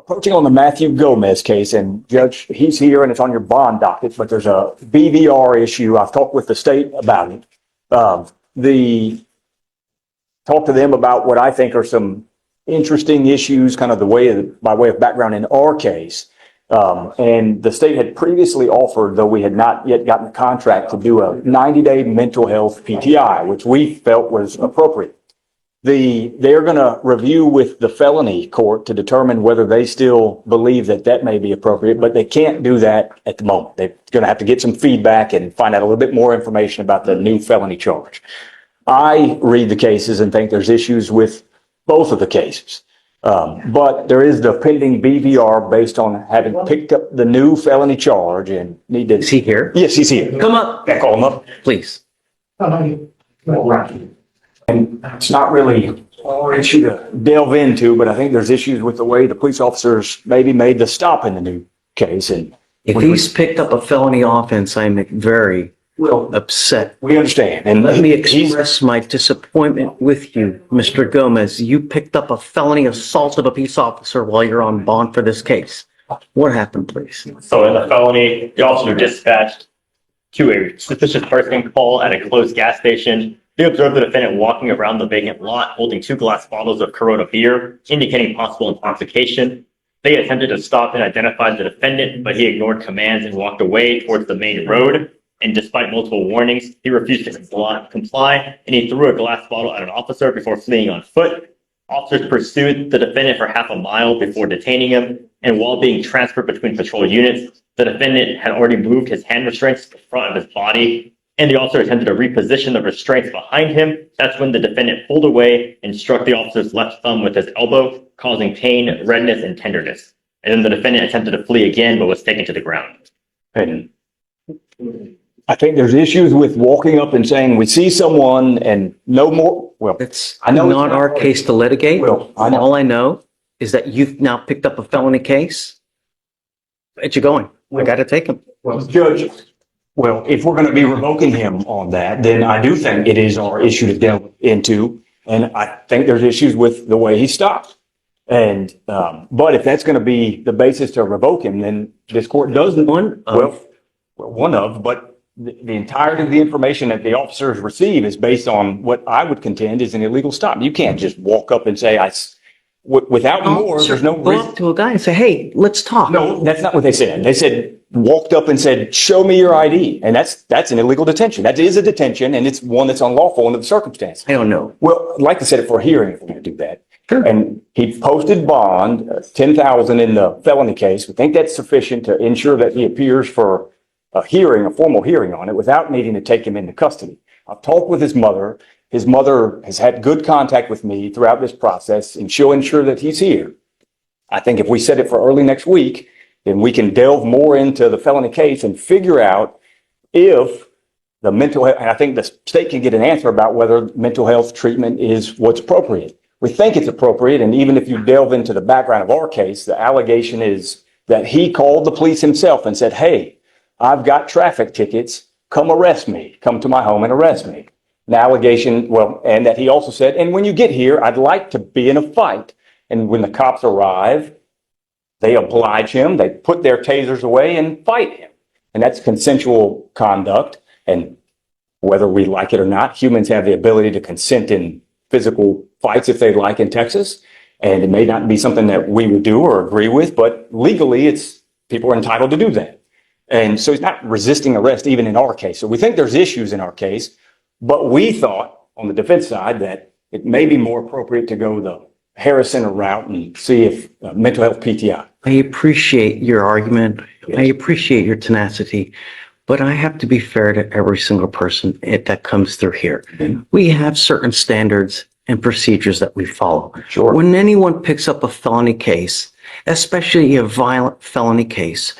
approaching on the Matthew Gomez case, and Judge, he's here and it's on your bond docket, but there's a BVR issue. I've talked with the state about it. Talk to them about what I think are some interesting issues, kind of by way of background in our case. And the state had previously offered, though we had not yet gotten a contract, to do a 90-day mental health PTI, which we felt was appropriate. They're going to review with the felony court to determine whether they still believe that may be appropriate, but they can't do that at the moment. They're going to have to get some feedback and find out a little bit more information about the new felony charge. I read the cases and think there's issues with both of the cases. But there is the pending BVR based on having picked up the new felony charge and need to. Is he here? Yes, he's here. Come up. Yeah, call him up. Please. And it's not really our issue to delve into, but I think there's issues with the way the police officers maybe made the stop in the new case. And If he's picked up a felony offense, I'm very upset. we understand. And Let me express my disappointment with you, Mr. Gomez. You picked up a felony assault of a peace officer while you're on bond for this case. What happened, please? So in the felony, the officer dispatched to a suspicious person call at a closed gas station. They observed the defendant walking around the vacant lot holding 2 glass bottles of Corona beer, indicating possible intoxication. They attempted to stop and identify the defendant, but he ignored commands and walked away towards the main road. And despite multiple warnings, he refused to comply, and he threw a glass bottle at an officer before fleeing on foot. Officers pursued the defendant for half a mile before detaining him, and while being transferred between patrol units, the defendant had already moved his hand restraints to the front of his body, and the officer attempted to reposition the restraints behind him. That's when the defendant pulled away and struck the officer's left thumb with his elbow, causing pain, redness, and tenderness. And then the defendant attempted to flee again, but was taken to the ground. And I think there's issues with walking up and saying, we see someone and no more. Well, It's I know not our case to litigate. Well, I know. All I know is that you've now picked up a felony case. Where'd you going? I got to take him. Well, Judge, if we're going to be revoking him on that, then I do think it is our issue to delve into. And I think there's issues with the way he stopped. And, but if that's going to be the basis to revoke him, then this court doesn't. But the entirety of the information that the officers receive is based on what I would contend is an illegal stop. You can't just walk up and say, without more, there's no Go reason. up to a guy and say, hey, let's talk. No, that's not what they said. They said, walked up and said, show me your ID. And that's an illegal detention. That is a detention, and it's one that's unlawful under the circumstances. I don't know. Well, I'd like to set it for a hearing if we're going to do that. Sure. And he posted bond, $10,000 in the felony case. We think that's sufficient to ensure that he appears for a hearing, a formal hearing on it without needing to take him into custody. I've talked with his mother. His mother has had good contact with me throughout this process, and she'll ensure that he's here. I think if we set it for early next week, then we can delve more into the felony case and figure out if the mental health, and I think the state can get an answer about whether mental health treatment is what's appropriate. We think it's appropriate, and even if you delve into the background of our case, the allegation is that he called the police himself and said, hey, I've got traffic tickets, come arrest me, come to my home and arrest me. The allegation, and that he also said, and when you get here, I'd like to be in a fight. And when the cops arrive, they oblige him, they put their tasers away and fight him. And that's consensual conduct. And whether we like it or not, humans have the ability to consent in physical fights if they like in Texas. And it may not be something that we would do or agree with, but legally people are entitled to do that. And so he's not resisting arrest even in our case. So we think there's issues in our case, but we thought on the defense side that it may be more appropriate to go the Harrison route and see if mental health PTI. I appreciate your argument. Yes. I appreciate your tenacity, but I have to be fair to every single person that comes through here. Mm-hmm. We have certain standards and procedures that we follow. Sure. When anyone picks up a felony case, especially a violent felony case,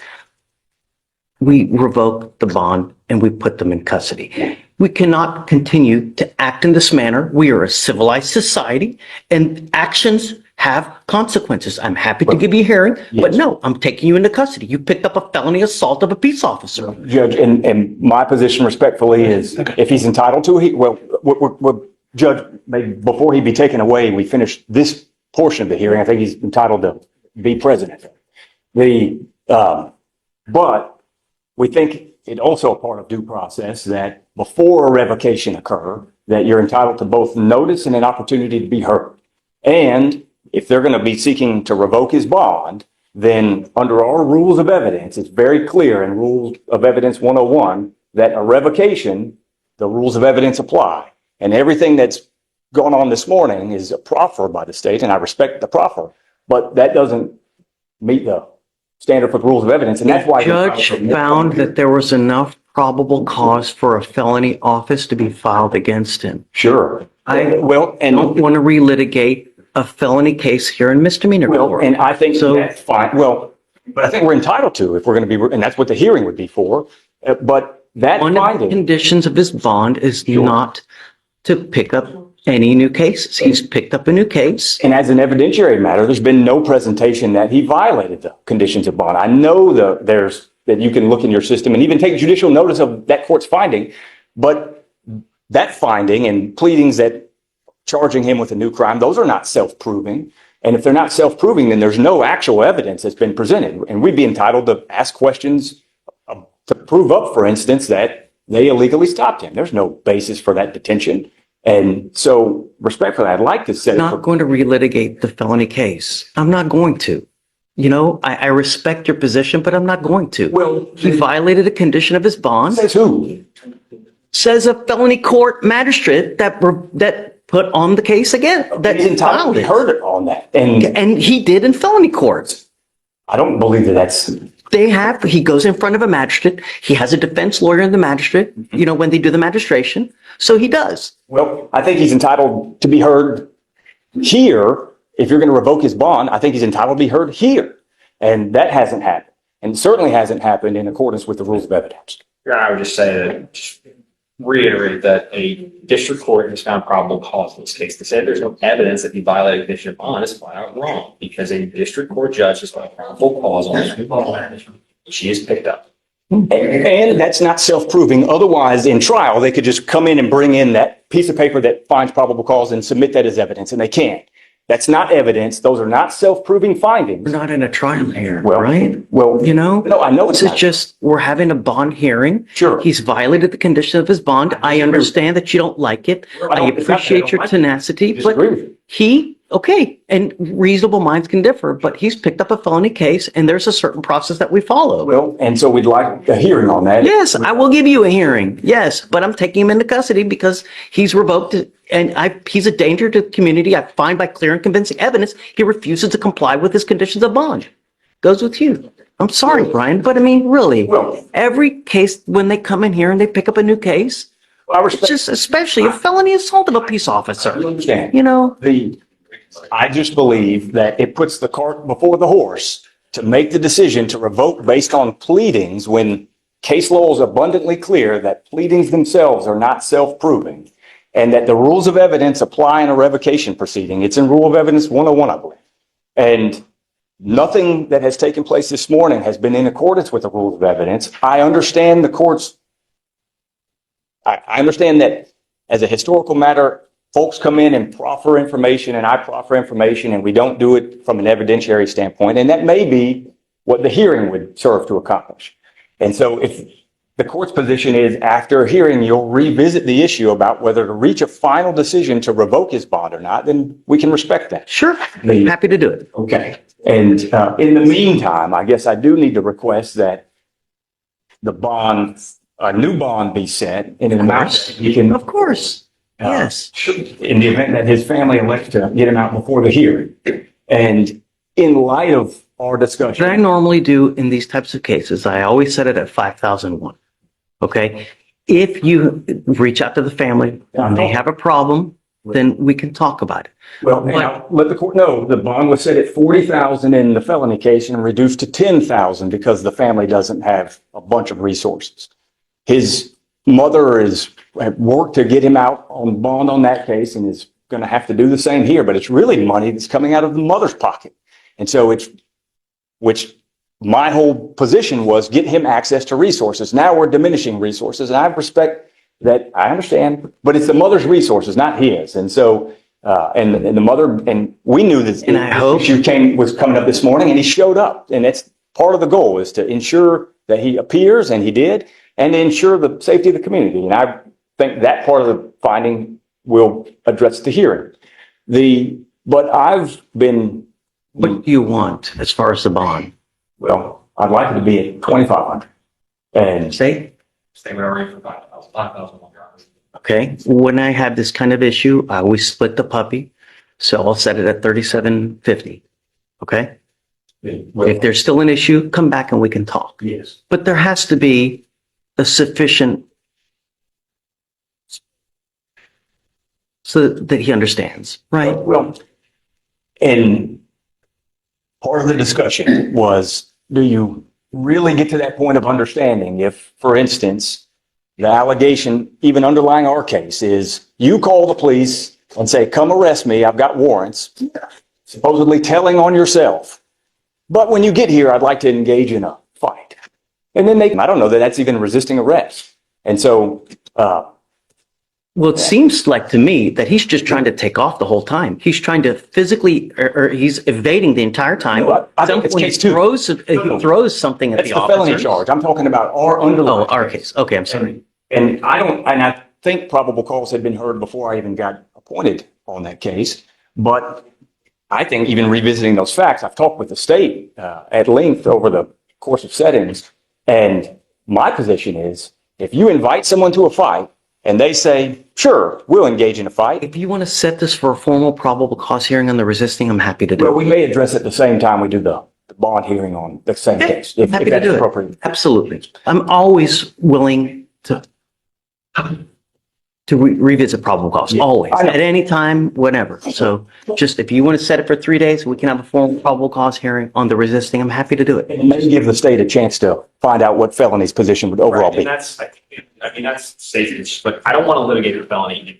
we revoke the bond and we put them in custody. We cannot continue to act in this manner. We are a civilized society and actions have consequences. I'm happy to give you a hearing, but no, I'm taking you into custody. You picked up a felony assault of a peace officer. Judge, and my position respectfully is if he's entitled to it, Judge, maybe before he be taken away, we finish this portion of the hearing. I think he's entitled to be president. But we think it also a part of due process that before a revocation occur, that you're entitled to both notice and an opportunity to be heard. And if they're going to be seeking to revoke his bond, then under our rules of evidence, it's very clear in Rules of Evidence 101 that a revocation, the rules of evidence apply. And everything that's gone on this morning is a proffer by the state, and I respect the proffer, but that doesn't meet the standard for the rules of evidence, and that's why The judge found that there was enough probable cause for a felony office to be filed against him. Sure. I don't want to relitigate a felony case here in misdemeanor court. and I think So- that's fine. Well, but I think we're entitled to if we're going to be, and that's what the hearing would be for. But that One of the finding, conditions of his bond is not to pick up any new cases. He's picked up a new case. and as an evidentiary matter, there's been no presentation that he violated the conditions of bond. I know that you can look in your system and even take judicial notice of that court's finding, but that finding and pleadings that charging him with a new crime, those are not self-proving. And if they're not self-proving, then there's no actual evidence that's been presented. And we'd be entitled to ask questions to prove up, for instance, that they illegally stopped him. There's no basis for that detention. And so respectfully, I'd like to say, I'm not going to relitigate the felony case. I'm not going to. You know, I respect your position, but I'm not going to. well, He violated a condition of his bond. says who? Says a felony court magistrate that put on the case again. That He's entitled filed to be it. heard on that. And And he did in felony courts. I don't believe that that's, He goes in front of a magistrate. He has a defense lawyer in the magistrate, you know, when they do the magistration. So he does. well, I think he's entitled to be heard here. If you're going to revoke his bond, I think he's entitled to be heard here. And that hasn't happened. And certainly hasn't happened in accordance with the rules of evidence. I would just say that, just reiterate that a district court has found probable cause in this case. They said there's no evidence that he violated a condition of bond is flat out wrong because a district court judge has found probable cause on this new bond. She is picked up. And that's not self-proving. Otherwise, in trial, they could just come in and bring in that piece of paper that finds probable cause and submit that as evidence, and they can't. That's not evidence. Those are not self-proving findings. We're not in a trial here, Well, right? Well, You know? no, I know it's This is not. just, we're having a bond hearing. Sure. He's violated the condition of his bond. I understand that you don't like it. I don't- it's not that I appreciate don't your like it. tenacity, but Disagree with you. and reasonable minds can differ, but he's picked up a felony case and there's a certain process that we follow. Well, and so we'd like a hearing on that. Yes, I will give you a hearing. Yes, but I'm taking him into custody because he's revoked and he's a danger to the community. I find by clear and convincing evidence, he refuses to comply with his conditions of bond. Goes with you. I'm sorry, Brian, but I mean, really, Well- every case, when they come in here and they pick up a new case, I it's respect, just especially a felony assault of a peace officer, I understand. you know? I just believe that it puts the cart before the horse to make the decision to revoke based on pleadings when case law is abundantly clear that pleadings themselves are not self-proving and that the rules of evidence apply in a revocation proceeding. It's in Rule of Evidence 101, I believe. And nothing that has taken place this morning has been in accordance with the rules of evidence. I understand the court's, I understand that as a historical matter, folks come in and proffer information and I proffer information and we don't do it from an evidentiary standpoint. And that may be what the hearing would serve to accomplish. And so if the court's position is after a hearing, you'll revisit the issue about whether to reach a final decision to revoke his bond or not, then we can respect that. Sure, happy to do it. Okay. And in the meantime, I guess I do need to request that the bond, a new bond be set in an amount that you can. Of course, yes. In the event that his family elects to get him out before the hearing. And in light of our What I discussion, normally do in these types of cases, I always set it at 5,001. Okay? If you reach out to the family and they have a problem, then we can talk about it. well, and I'll let the court know, the bond was set at 40,000 in the felony case and reduced to 10,000 because the family doesn't have a bunch of resources. His mother has worked to get him out on bond on that case and is going to have to do the same here, but it's really money that's coming out of the mother's pocket. And so which my whole position was get him access to resources. Now we're diminishing resources and I respect that. I understand, but it's the mother's resources, not his. And so And the mother, and we knew this And I hope- issue was coming up this morning, and he showed up. And that's part of the goal, is to ensure that he appears, and he did, and to ensure the safety of the community. And I think that part of the finding will address the hearing. But I've been, What do you want as far as the bond? well, I'd like it to be at 2,500. And Say, Stay with our rate for 5,000 longer. okay, when I have this kind of issue, I always split the puppy. So I'll set it at 37.50. Okay? If there's still an issue, come back and we can talk. yes. But there has to be a sufficient so that he understands, right? Well, and part of the discussion was, do you really get to that point of understanding if, for instance, the allegation, even underlying our case, is you call the police and say, come arrest me, I've got warrants, supposedly telling on yourself. But when you get here, I'd like to engage in a fight. And then I don't know that that's even resisting arrest. And so, Well, it seems like to me that he's just trying to take off the whole time. He's trying to physically, or he's evading the entire time. No, I think it's When case two. he throws something at that's the the felony officer. charge. I'm talking about our underlying. Oh, our case. Okay, I'm sorry. And I think probable cause had been heard before I even got appointed on that case. But I think even revisiting those facts, I've talked with the state at length over the course of settings. And my position is, if you invite someone to a fight and they say, sure, we'll engage in a fight, If you want to set this for a formal probable cause hearing on the resisting, I'm happy to do well, it. we may address it the same time we do the bond hearing on the same case, if Happy to that's do it. appropriate. Absolutely. I'm always willing to revisit probable cause, Yeah, always, I know. at any time, whenever. So just if you want to set it for 3 days, we can have a formal probable cause hearing on the resisting. I'm happy to do it. And it may give the state a chance to find out what felony's position would overall Right, and be. that's safe, but I don't want to litigate a felony.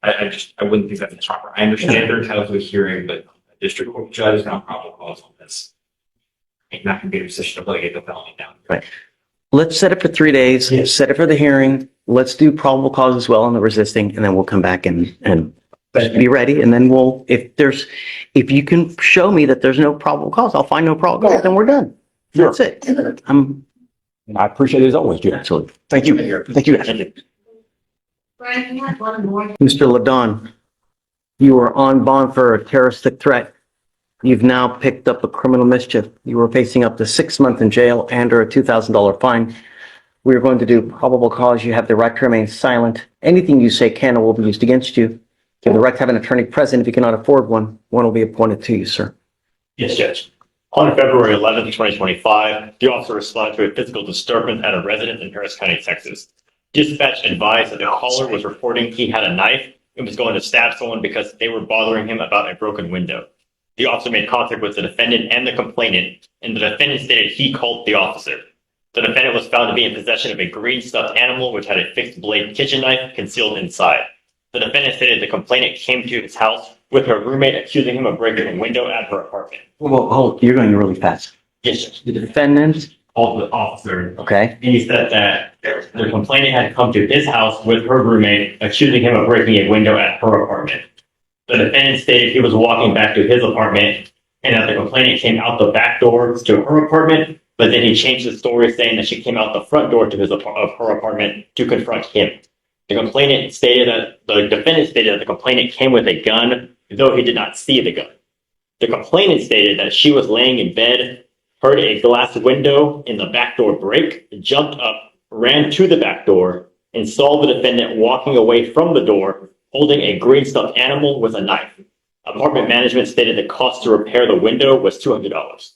I wouldn't think that's proper. I understand they're entitled to a hearing, but a district court judge is not probable cause on this. I'm not going to be in a position to litigate the felony now. Let's set it for 3 days, Yes. set it for the hearing. Let's do probable cause as well on the resisting, and then we'll come back and be ready. And then if you can show me that there's no probable cause, I'll find no probable cause, then we're done. Sure. That's it. I'm And I appreciate it as always, Jim. absolutely. Thank you. Thank you. Brian, you had one more. Mr. Ladon, you are on bond for a terroristic threat. You've now picked up a criminal mischief. You are facing up to 6 months in jail and or a $2,000 fine. We are going to do probable cause. You have the right to remain silent. Anything you say can or will be used against you. You have the right to have an attorney present. If you cannot afford one will be appointed to you, sir. Yes, Judge. On February 11th, 2025, the officer responded to a physical disturbance at a residence in Harris County, Texas. Dispatch advised that the caller was reporting he had a knife and was going to stab someone because they were bothering him about a broken window. The officer made contact with the defendant and the complainant, and the defendant stated he called the officer. The defendant was found to be in possession of a green stuffed animal which had a fixed blade kitchen knife concealed inside. The defendant stated the complainant came to his house with her roommate accusing him of breaking a window at her apartment. Well, hold, you're going really fast. Yes, Judge. The defendant, Called the officer. okay, And he said that the complainant had come to his house with her roommate, accusing him of breaking a window at her apartment. The defendant stated he was walking back to his apartment and that the complainant came out the back door to her apartment, but then he changed the story saying that she came out the front door to of her apartment to confront him. The defendant stated that the complainant came with a gun, though he did not see the gun. The complainant stated that she was laying in bed, heard a glass window in the back door break, jumped up, ran to the back door, and saw the defendant walking away from the door holding a green stuffed animal with a knife. Apartment management stated the cost to repair the window was $200.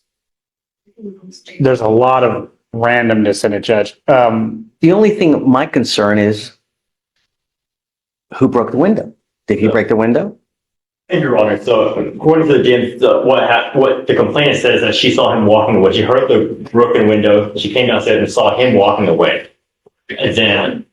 There's a lot of randomness in it, Judge. the only thing, my concern is who broke the window? Did he break the window? Thank you, Your Honor. So according to the DMs, what the complainant says is that she saw him walking away. She heard the broken window. She came downstairs and saw him walking away. And then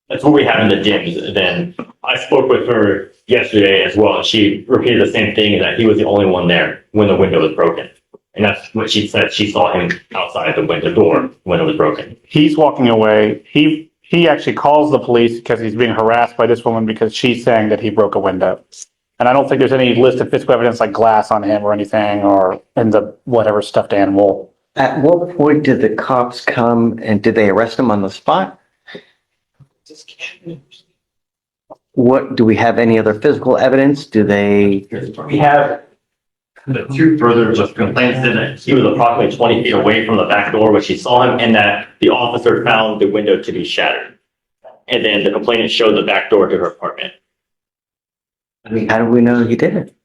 that's what we have in the DMs. Then I spoke with her yesterday as well. She repeated the same thing, that he was the only one there when the window was broken. And that's what she said. She saw him outside the window door when it was broken. He's walking away. He he actually calls the police because he's being harassed by this woman because she's saying that he broke a window. And I don't think there's any list of physical evidence like glass on him or anything, or in the whatever stuffed animal. At what point did the cops come and did they arrest him on the spot? What, do we have any other physical evidence? Do they? We have the two further complaints that he was approximately 20 feet away from the back door when she saw him, and that the officer found the window to be shattered. And then the complainant showed the back door to her apartment. I mean, how do we know he did it?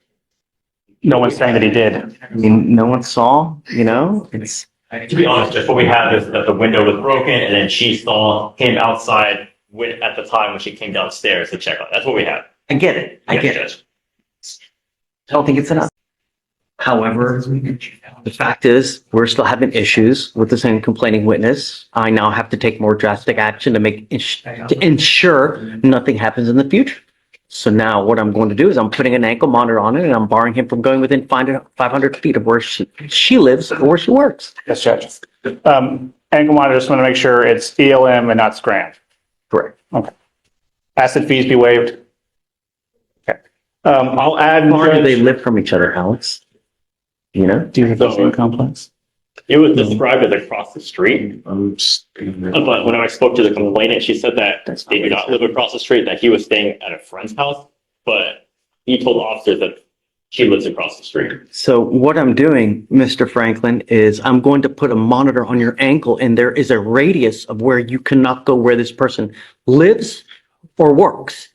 No one's saying that he did. I mean, no one saw, it's. To be honest, just what we have is that the window was broken, and then she saw him outside at the time when she came downstairs to check on it. That's what we have. I get it. I get it. I don't think it's enough. However, the fact is, we're still having issues with the same complaining witness. I now have to take more drastic action to ensure nothing happens in the future. So now what I'm going to do is I'm putting an ankle monitor on it and I'm barring him from going within 500 feet of where she lives or where she works. Yes, Judge. Ankle monitor, just want to make sure it's ELM and not Scram. Correct. Okay. Acid fees be waived. Okay. I'll add. How far do they live from each other, Alex? Do you have those in complex? It was described as across the street. But when I spoke to the complainant, she said that they do not live across the street, that he was staying at a friend's house, but he told the officers that she lives across the street. So what I'm doing, Mr. Franklin, is I'm going to put a monitor on your ankle and there is a radius of where you cannot go where this person lives or works.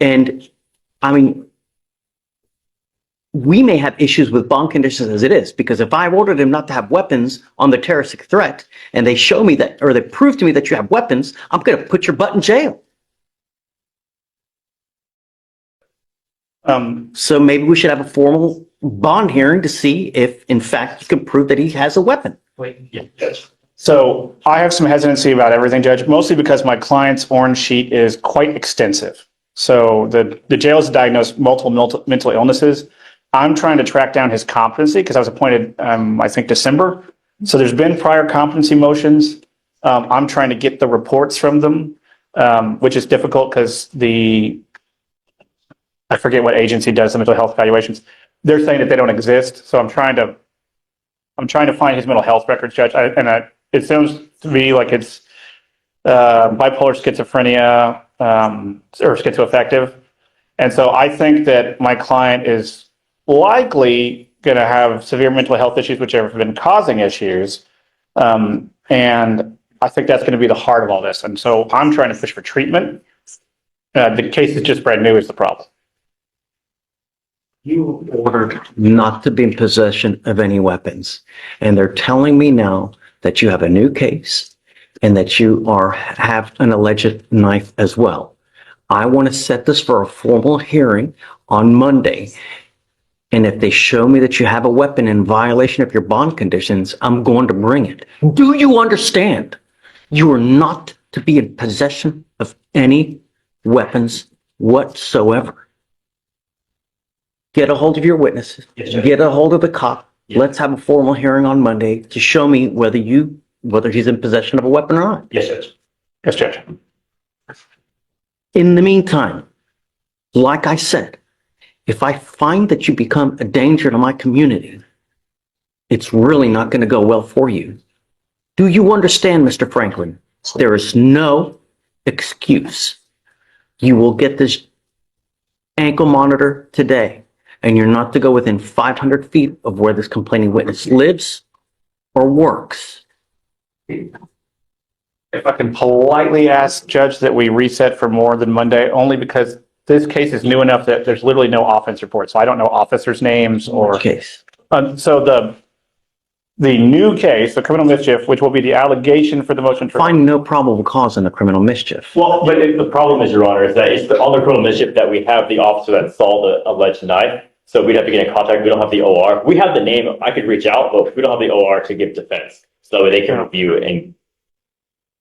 And I mean, we may have issues with bond conditions as it is, because if I ordered him not to have weapons on the terroristic threat and they show me that, or they prove to me that you have weapons, I'm going to put your butt in jail. So maybe we should have a formal bond hearing to see if in fact you can prove that he has a weapon. So I have some hesitancy about everything, Judge, mostly because my client's orange sheet is quite extensive. So the jail has diagnosed multiple mental illnesses. I'm trying to track down his competency because I was appointed, I think, December. So there's been prior competency motions. I'm trying to get the reports from them, which is difficult because I forget what agency does the mental health evaluations. They're saying that they don't exist. So I'm trying to find his mental health records, Judge. It sounds to me like it's bipolar schizophrenia or schizoaffective. And so I think that my client is likely going to have severe mental health issues, which have been causing issues. And I think that's going to be the heart of all this. And so I'm trying to push for treatment. The case is just brand new is the problem. You ordered not to be in possession of any weapons. And they're telling me now that you have a new case and that you have an alleged knife as well. I want to set this for a formal hearing on Monday. And if they show me that you have a weapon in violation of your bond conditions, I'm going to bring it. Do you understand? You are not to be in possession of any weapons whatsoever. Get a hold of your witnesses. Yes, sir. Get a hold of the cop. Yes. Let's have a formal hearing on Monday to show me whether he's in possession of a weapon or not. Yes, Judge. Yes, Judge. In the meantime, like I said, if I find that you become a danger to my community, it's really not going to go well for you. Do you understand, Mr. Franklin? There is no excuse. You will get this ankle monitor today, and you're not to go within 500 feet of where this complaining witness lives or works. If I can politely ask, Judge, that we reset for more than Monday, only because this case is new enough that there's literally no offense report. So I don't know officers' names or. Case. So the new case, the criminal mischief, which will be the allegation for the motion. Find no probable cause in the criminal mischief. Well, but the problem is, Your Honor, is that it's on the criminal mischief that we have the officer that saw the alleged knife. So we'd have to get in contact. We don't have the OR. We have the name. I could reach out, but we don't have the OR to give defense. So they can review it. And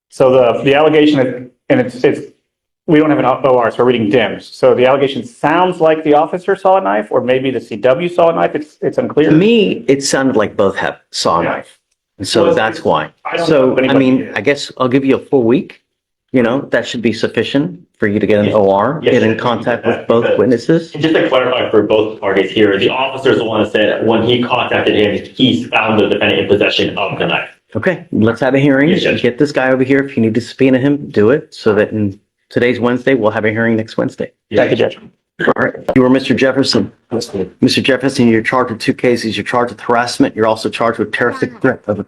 So the allegation is, and it's we don't have an OR, so we're reading DIMS. So the allegation sounds like the officer saw a knife, or maybe the CW saw a knife. It's unclear. To me, it sounded like both saw a knife. And so Well, that's why. I don't know So, if I anybody mean, did. I guess I'll give you a full week You know, that should be sufficient for you to get an OR, Yes, get in sir. contact with both witnesses. And just to clarify for both parties here, the officer is the one that said when he contacted him, he found the defendant in possession of the knife. Okay, let's have a hearing. Yes, Judge. Get this guy over here. If you need to subpoena him, do it so that in today's Wednesday, we'll have a hearing next Wednesday. Thank you, Judge. All right. You are Mr. Jefferson. Mr. Jefferson, you're charged with 2 cases. You're charged with harassment. You're also charged with terroristic threat of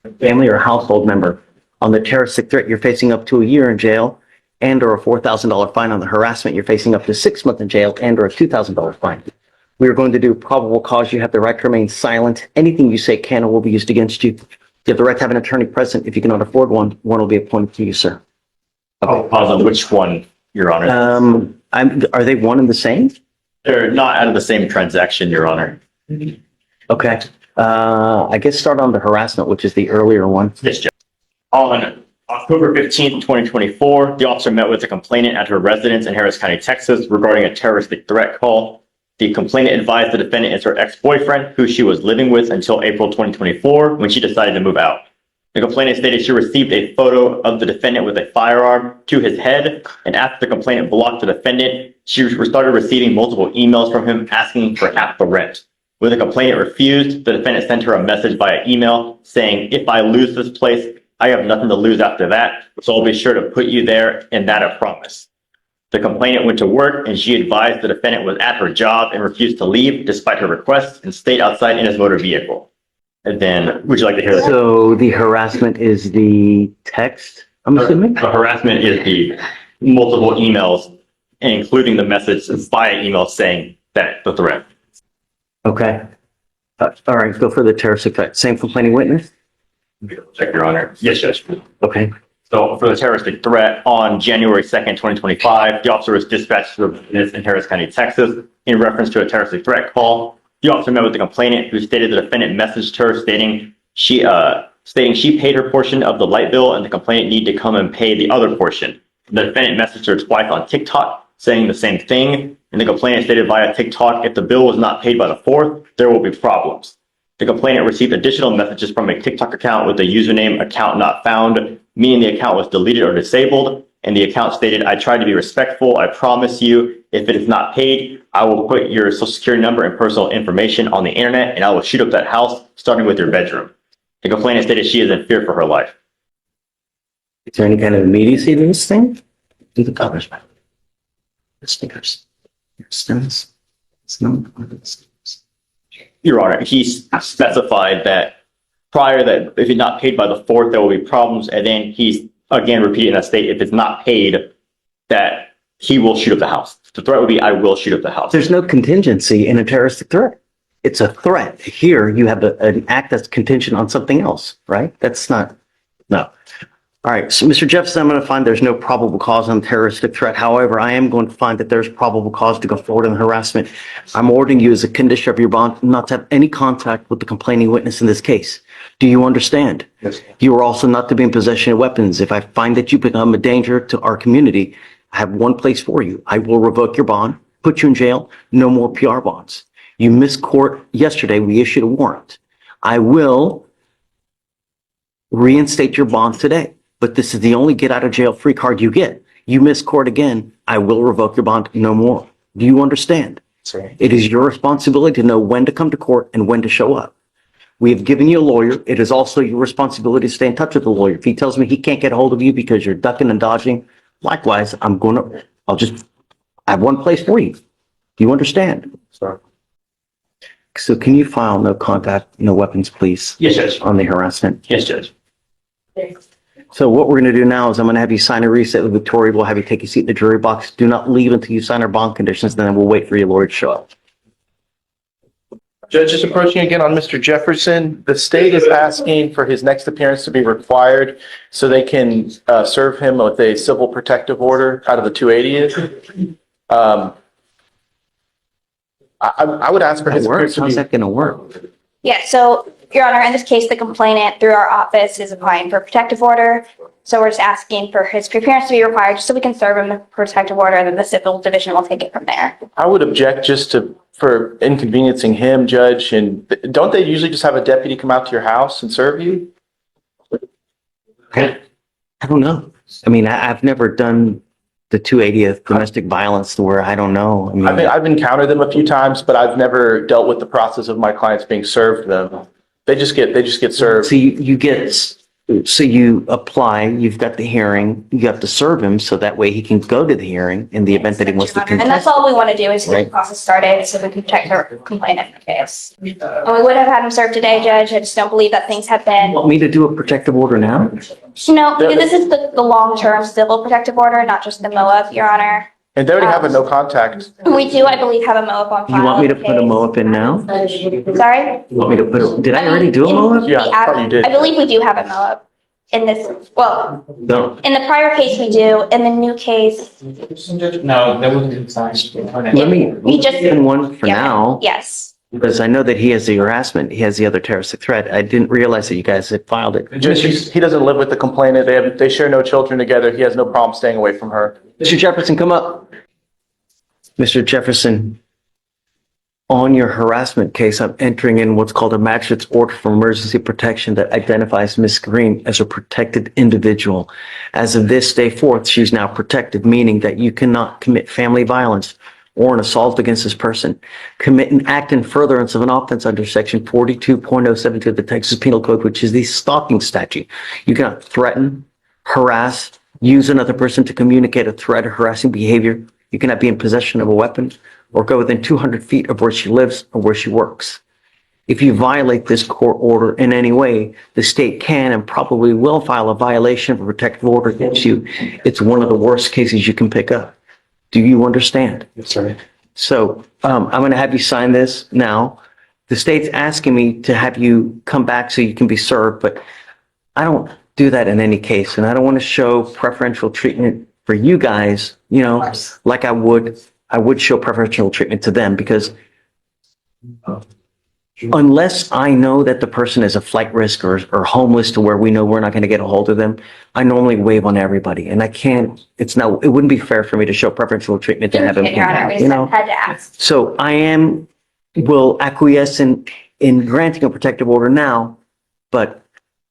a family or household member. On the terroristic threat, you're facing up to a year in jail and or a $4,000 fine. On the harassment, you're facing up to 6 months in jail and or a $2,000 fine. We are going to do probable cause. You have the right to remain silent. Anything you say can or will be used against you. You have the right to have an attorney present. If you cannot afford one, one will be appointed to you, sir. Oh, pause on which one, Your Honor? Are they one and the same? They're not out of the same transaction, Your Honor. Okay. I guess start on the harassment, which is the earlier one. Yes, Judge. On October 15th, 2024, the officer met with the complainant at her residence in Harris County, Texas, regarding a terroristic threat call. The complainant advised the defendant is her ex-boyfriend, who she was living with until April 2024, when she decided to move out. The complainant stated she received a photo of the defendant with a firearm to his head, and after the complainant blocked the defendant, she started receiving multiple emails from him asking for half the rent. When the complainant refused, the defendant sent her a message via email saying, "If I lose this place, I have nothing to lose after that, so I'll be sure to put you there, and that I promise." The complainant went to work, and she advised the defendant was at her job and refused to leave despite her request and stayed outside in his motor vehicle. And then, would you like to hear that? So the harassment is the text, I'm assuming? The harassment is the multiple emails, including the message via email saying that the threat. Okay. All right, go for the terroristic threat. Same complaining witness? Check, Your Honor. Yes, Judge. Okay. So for the terroristic threat, on January 2nd, 2025, the officer was dispatched to a business in Harris County, Texas, in reference to a terroristic threat call. The officer met with the complainant, who stated the defendant messaged her stating she paid her portion of the light bill and the complainant needed to come and pay the other portion. The defendant messaged her twice on TikTok saying the same thing, and the complainant stated via TikTok, if the bill was not paid by the 4th, there will be problems. The complainant received additional messages from a TikTok account with the username account not found, meaning the account was deleted or disabled, and the account stated, "I tried to be respectful. I promise you, if it is not paid, I will put your social security number and personal information on the internet, and I will shoot up that house, starting with your bedroom." The complainant stated she is in fear for her life. Is there any kind of immediacy to this thing? Do the covers, man. The stickers. Stems. Your Honor, he specified that prior that if it's not paid by the 4th, there will be problems, and then he's again repeating that state, if it's not paid, that he will shoot up the house. The threat would be, I will shoot up the house. There's no contingency in a terroristic threat. It's a threat. Here, you have an act that's contingent on something else, right? That's not, no. All right, so Mr. Jefferson, I'm going to find there's no probable cause on terroristic threat. However, I am going to find that there's probable cause to go forward on harassment. I'm ordering you as a condition of your bond not to have any contact with the complaining witness in this case. Do you understand? Yes. You are also not to be in possession of weapons. If I find that you become a danger to our community, I have one place for you. I will revoke your bond, put you in jail, no more PR bonds. You missed court yesterday. We issued a warrant. I will reinstate your bond today, but this is the only get out of jail free card you get. You miss court again, I will revoke your bond, no more. Do you understand? Sorry. It is your responsibility to know when to come to court and when to show up. We have given you a lawyer. It is also your responsibility to stay in touch with the lawyer. If he tells me he can't get a hold of you because you're ducking and dodging, likewise, I have one place for you. Do you understand? Sorry. So can you file no contact, no weapons, please? Yes, Judge. On the harassment. Yes, Judge. So what we're going to do now is I'm going to have you sign a reset with Victoria. We'll have you take a seat in the jury box. Do not leave until you sign our bond conditions. Then we'll wait for your lawyer to show up. Judge is approaching again on Mr. Jefferson. The state is asking for his next appearance to be required so they can serve him with a civil protective order out of the 280. I would ask for his appearance to How's be. that going to work? Yeah, so, Your Honor, in this case, the complainant through our office is applying for a protective order. So we're just asking for his appearance to be required just so we can serve him the protective order, and then the civil division will take it from there. I would object just for inconveniencing him, Judge. And don't they usually just have a deputy come out to your house and serve you? I don't know. I mean, I've never done the 280th domestic violence to where I don't know. I mean, I've encountered them a few times, but I've never dealt with the process of my clients being served them. They just get served. so you get, so you apply, you've got the hearing, you have to serve him so that way he can go to the hearing in the event that he wants to And that's contest. all we want to do is get Right. the process started so we can protect our complainant in the case. And we would have had him served today, Judge. I just don't believe that things have been, Want me to do a protective order now? no, because this is the long-term civil protective order, not just the MOAB, Your Honor. And they already have a no contact. We do, I believe, have a MOAB on file. You want me to in the put a case. MOAB in now? Sorry? You want me to put, did I already do a MOAB? Yeah, I thought you did. I believe we do have a MOAB in this, well, No. in the prior case we do, in the new case, No, that wasn't signed. Let me, We just- put in one for yeah, now, yes. because I know that he has the harassment, he has the other terroristic threat. I didn't realize that you guys had filed it. He doesn't live with the complainant. They share no children together. He has no problem staying away from her. Mr. Jefferson, come up. Mr. Jefferson, on your harassment case, I'm entering in what's called a magistrate's order for emergency protection that identifies Ms. Green as a protected individual. As of this day forth, she's now protected, meaning that you cannot commit family violence or an assault against this person, commit an act in furtherance of an offense under section 42.072 of the Texas Penal Code, which is the stalking statute. You cannot threaten, harass, use another person to communicate a threat or harassing behavior. You cannot be in possession of a weapon or go within 200 feet of where she lives or where she works. If you violate this court order in any way, the state can and probably will file a violation of a protective order against you. It's one of the worst cases you can pick up. Do you understand? Yes, sir. So I'm going to have you sign this now. The state's asking me to have you come back so you can be served, but I don't do that in any case. And I don't want to show preferential treatment for you guys, you know, like I would show preferential treatment to them, because unless I know that the person is a flight risk or homeless to where we know we're not going to get a hold of them, I normally waive on everybody. And I can't, it wouldn't be fair for me to show preferential treatment to have him, Your Honor, we you just know? had to ask. So will acquiesce in granting a protective order now, but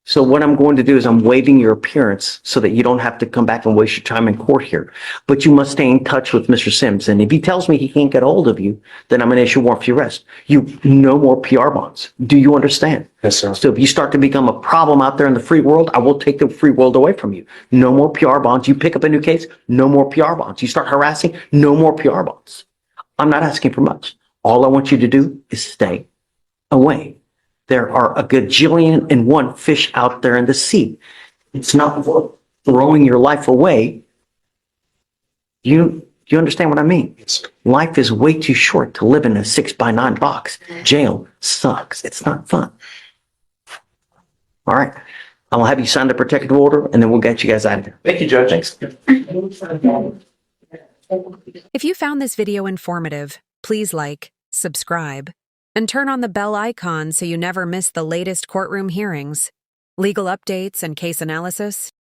so what I'm going to do is I'm waiving your appearance so that you don't have to come back and waste your time in court here. But you must stay in touch with Mr. Sims. And if he tells me he can't get a hold of you, then I'm going to issue a warrant for your arrest. No more PR bonds. Do you understand? Yes, sir. So if you start to become a problem out there in the free world, I will take the free world away from you. No more PR bonds. You pick up a new case, no more PR bonds. You start harassing, no more PR bonds. I'm not asking for much. All I want you to do is stay away. There are a gajillion and one fish out there in the sea. It's not worth throwing your life away. You understand what I mean? Life is way too short to live in a 6x9 box. Jail sucks. It's not fun. All right. I'll have you sign the protective order and then we'll get you guys out of here. Thank you, Judge. Thanks. If you found this video informative, please like, subscribe, and turn on the bell icon so you never miss the latest courtroom hearings, legal updates, and case analysis.